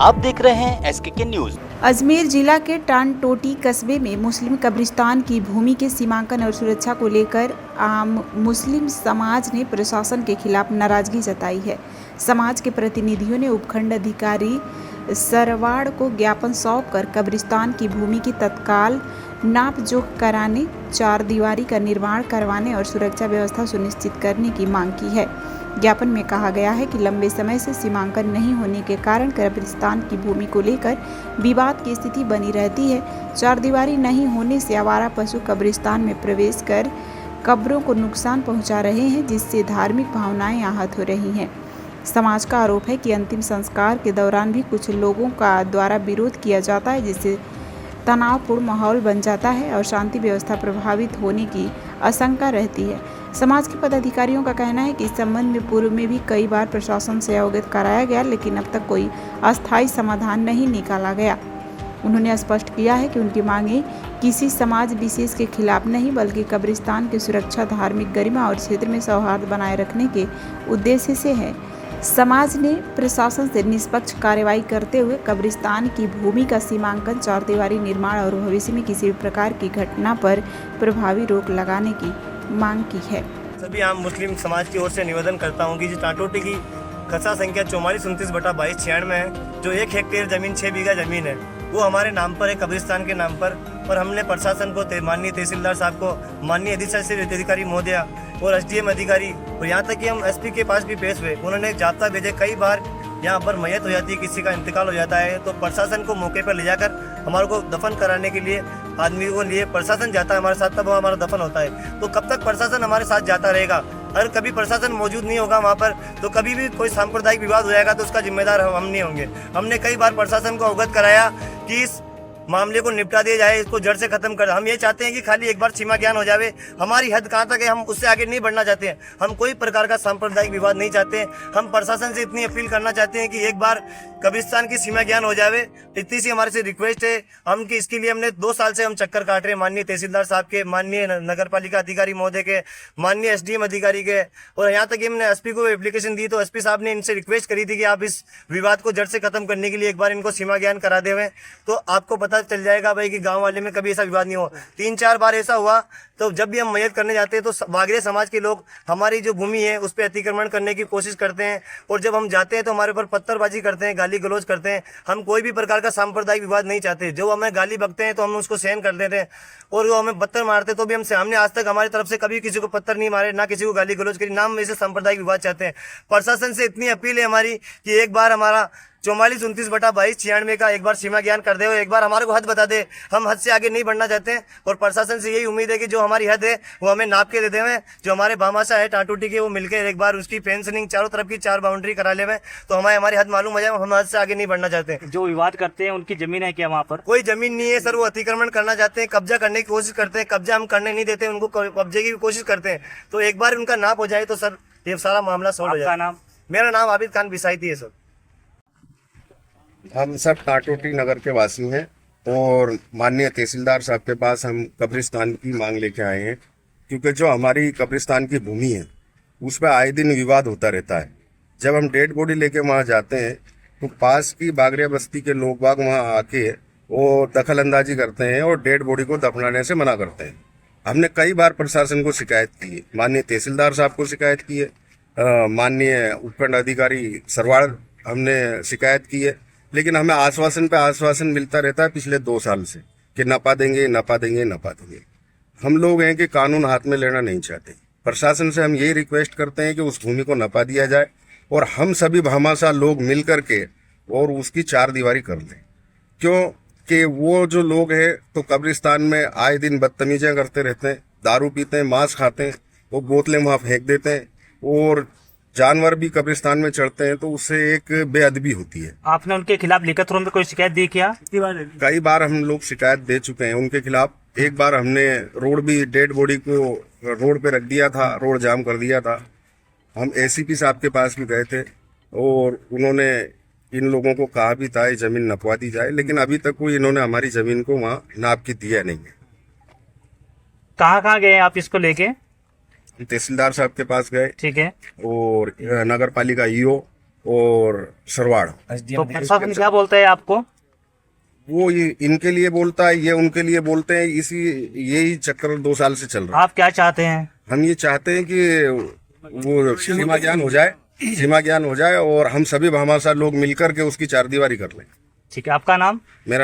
आप देख रहे हैं SKK न्यूज। अजमेर जिला के टानटोटी कस्बे में मुस्लिम कब्रिस्तान की भूमि के सीमांकन और सुरक्षा को लेकर आम मुस्लिम समाज ने प्रशासन के खिलाफ नाराजगी जताई है। समाज के प्रतिनिधियों ने उपखंड अधिकारी सरवाड़ को ज्ञापन सौंपकर कब्रिस्तान की भूमि की तत्काल नापजोख कराने, चार दीवारी का निर्माण करवाने और सुरक्षा व्यवस्था सुनिश्चित करने की मांग की है। ज्ञापन में कहा गया है कि लंबे समय से सीमांकन नहीं होने के कारण कब्रिस्तान की भूमि को लेकर विवाद की स्थिति बनी रहती है। चार दीवारी नहीं होने से आवारा पशु कब्रिस्तान में प्रवेश कर कब्रों को नुकसान पहुंचा रहे हैं, जिससे धार्मिक भावनाएं आहत हो रही हैं। समाज का आरोप है कि अंतिम संस्कार के दौरान भी कुछ लोगों का द्वारा विरोध किया जाता है, जिससे तनावपूर्ण माहौल बन जाता है और शांति व्यवस्था प्रभावित होने की आशंका रहती है। समाज के पदाधिकारियों का कहना है कि इस संबंध में पूर्व में भी कई बार प्रशासन से अवगत कराया गया, लेकिन अब तक कोई अस्थायी समाधान नहीं निकाला गया। उन्होंने स्पष्ट किया है कि उनकी मांगें किसी समाज विशेष के खिलाफ नहीं, बल्कि कब्रिस्तान की सुरक्षा, धार्मिक गरिमा और क्षेत्र में सौहार्द बनाए रखने के उद्देश्य से है। समाज ने प्रशासन से निष्पक्ष कार्रवाई करते हुए कब्रिस्तान की भूमि का सीमांकन, चार दीवारी निर्माण और भविष्य में किसी भी प्रकार की घटना पर प्रभावी रोक लगाने की मांग की है। सभी आम मुस्लिम समाज की ओर से निवेदन करता हूं कि जो टाटोटी की खसा संख्या 4429/2296 में है, जो 1 हेक्टेयर जमीन 6 बीघा जमीन है, वो हमारे नाम पर है, कब्रिस्तान के नाम पर। और हमने प्रशासन को, माननीय तहसीलदार साहब को, माननीय अधिकारी महोदया और SDM अधिकारी और यहाँ तक कि हम SP के पास भी पेश हुए। उन्होंने जाब्ता भेजे। कई बार यहाँ पर मैयत हो जाती है, किसी का इंतकाल हो जाता है, तो प्रशासन को मौके पर ले जाकर हमारे को दफन कराने के लिए आदमी को लिए प्रशासन जाता है हमारे साथ, तब हमारा दफन होता है। तो कब तक प्रशासन हमारे साथ जाता रहेगा? अगर कभी प्रशासन मौजूद नहीं होगा वहाँ पर, तो कभी भी कोई सांप्रदायिक विवाद हो जाएगा तो उसका जिम्मेदार हम नहीं होंगे। हमने कई बार प्रशासन को अवगत कराया कि इस मामले को निपटा दिया जाए, इसको जड़ से खत्म कर। हम ये चाहते हैं कि खाली एक बार सीमा ज्ञान हो जाए। हमारी हद कहाँ तक है, हम उससे आगे नहीं बढ़ना चाहते हैं। हम कोई प्रकार का सांप्रदायिक विवाद नहीं चाहते हैं। हम प्रशासन से इतनी अपील करना चाहते हैं कि एक बार कब्रिस्तान की सीमा ज्ञान हो जाए, इतनी सी हमारे से रिक्वेस्ट है। हम कि इसके लिए हमने 2 साल से हम चक्कर काट रहे हैं, माननीय तहसीलदार साहब के, माननीय नगर पालिका अधिकारी महोदय के, माननीय SDM अधिकारी के, और यहाँ तक कि हमने SP को एप्लीकेशन दी तो SP साहब ने इनसे रिक्वेस्ट करी थी कि आप इस विवाद को जड़ से खत्म करने के लिए एक बार इनको सीमा ज्ञान करा देवे, तो आपको पता चल जाएगा भाई कि गांव वाले में कभी ऐसा विवाद नहीं हो। 3-4 बार ऐसा हुआ। तो जब भी हम मैयत करने जाते हैं तो वागरे समाज के लोग हमारी जो भूमि है उस पर अतिक्रमण करने की कोशिश करते हैं, और जब हम जाते हैं तो हमारे ऊपर पत्थरबाजी करते हैं, गाली गलौज करते हैं। हम कोई भी प्रकार का सांप्रदायिक विवाद नहीं चाहते। जो हमें गाली बकते हैं तो हम उसको सहन कर देते हैं, और वो हमें पत्थर मारते तो भी हम सामने, आज तक हमारी तरफ से कभी किसी को पत्थर नहीं मारे, ना किसी को गाली गलौज करी, ना हम ऐसे सांप्रदायिक विवाद चाहते हैं। प्रशासन से इतनी अपील है हमारी कि एक बार हमारा 4429/2296 का एक बार सीमा ज्ञान कर दे, एक बार हमारे को हद बता दे। हम हद से आगे नहीं बढ़ना चाहते हैं, और प्रशासन से यही उम्मीद है कि जो हमारी हद है वो हमें नाप के दे दें। जो हमारे भामाशाह है टाटोटी के, वो मिलकर एक बार उसकी फेंसिंग चारों तरफ की 4 बाउंड्री करा ले, तो हमारी हद मालूम हो जाए। हम हद से आगे नहीं बढ़ना चाहते हैं। जो विवाद करते हैं उनकी जमीन है क्या? वहाँ पर कोई जमीन नहीं है सर, वो अतिक्रमण करना चाहते हैं, कब्जा करने की कोशिश करते हैं। कब्जा हम करने नहीं देते, उनको कब्जे की कोशिश करते हैं। तो एक बार उनका नाप हो जाए तो सर ये सारा मामला सॉल्व हो जाए। नाम? मेरा नाम आबिद खान बिसाईती है सर। हम सब टाटोटी नगर के वासी हैं, और माननीय तहसीलदार साहब के पास हम कब्रिस्तान की मांग लेके आए हैं, क्योंकि जो हमारी कब्रिस्तान की भूमि है उस पर आए दिन विवाद होता रहता है। जब हम डेड बॉडी लेके वहाँ जाते हैं तो पास की बागरिया बस्ती के लोग बाग वहाँ आके वो दखल अंदाजी करते हैं और डेड बॉडी को दफनाने से मना करते हैं। हमने कई बार प्रशासन को शिकायत की है, माननीय तहसीलदार साहब को शिकायत की है, माननीय उपखंड अधिकारी सरवाड़ हमने शिकायत की है, लेकिन हमें आश्वासन पे आश्वासन मिलता रहता है पिछले 2 साल से कि नपा देंगे, नपा देंगे, नपा देंगे। हम लोग हैं कि कानून हाथ में लेना नहीं चाहते। प्रशासन से हम यही रिक्वेस्ट करते हैं कि उस भूमि को नपा दिया जाए, और हम सभी भामाशाह लोग मिल करके और उसकी 4 दीवारी कर लें। क्यों कि वो जो लोग हैं तो कब्रिस्तान में आए दिन बदतमीजियाँ करते रहते हैं, दारू पीते हैं, मांस खाते हैं, वो बोतलें वहाँ फेंक देते हैं, और जानवर भी कब्रिस्तान में चढ़ते हैं, तो उससे एक बेअदबी होती है। आपने उनके खिलाफ लिखित रूप में कोई शिकायत दी क्या? कई बार हम लोग शिकायत दे चुके हैं उनके खिलाफ। एक बार हमने रोड भी, डेड बॉडी को रोड पे रख दिया था, रोड जाम कर दिया था। हम ACP साहब के पास भी गए थे, और उन्होंने इन लोगों को कहा भी था ये जमीन नपवा दी जाए, लेकिन अभी तक कोई इन्होंने हमारी जमीन को वहाँ नाप के दिया नहीं है। कहाँ गए आप इसको लेके? तहसीलदार साहब के पास गए, ठीक है, और नगर पालिका EO और सरवाड़। तो प्रशासन क्या बोलता है आपको? वो ये इनके लिए बोलता है, ये उनके लिए बोलते हैं, इसी यही चक्कर 2 साल से चल रहा है। आप क्या चाहते हैं? हम ये चाहते हैं कि वो सीमा ज्ञान हो जाए और हम सभी भामाशाह लोग मिलकर के उसकी चारदीवारी कर लें। ठीक है, आपका नाम? मेरा नाम